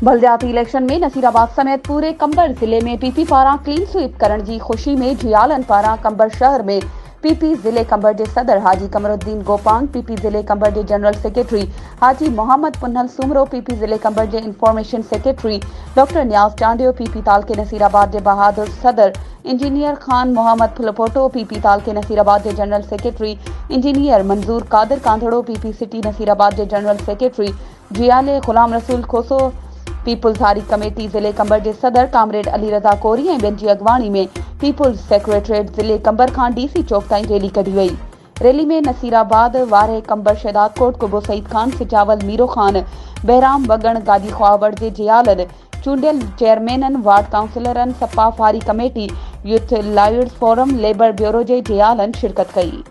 बलदियाती election में नसीराबाद समेत पूरे कंबर जिले में पीपी पारा क्लीन स्वीप करण की खुशी में जियालन पारा कंबर शहर में पीपी जिले कंबर के सदर हाजी कमरुद्दीन गोपांग, पीपी जिले कंबर के जनरल सेक्रेटरी हाजी मोहम्मद पुन्नल सुमरो, पीपी जिले कंबर के इंफॉर्मेशन सेक्रेटरी डॉक्टर न्याज टांडियो, पीपी ताल के नसीराबाद के बहादुर सदर इंजीनियर खान मोहम्मद फुलपोटो, पीपी ताल के नसीराबाद के जनरल सेक्रेटरी इंजीनियर मंजूर कादिर कांधड़ो, पीपी सिटी नसीराबाद के जनरल सेक्रेटरी जियाले गुलाम रसूल खोसो, पीपुल्स हारी कमेटी जिले कंबर के सदर कामरेड अली रजा कोरी ऐं ॿियनि जी अॻवानी में पीपुल्स सेक्रेटरीट जिले कंबर खां डीसी चौक ताईं रैली कढी वई। रैली में नसीराबाद वारे कंबर शहदाद कोट कुबो सईद खान, सिचावल मीरो खान, बहराम वगण गाजी ख्वाबड़ जे जियालन, चूंडियल चेयरमैनन, वार्ड काउंसिलरन, सपा फारी committee, youth lives forum, labour bureau जे जियालन शिरकत कई।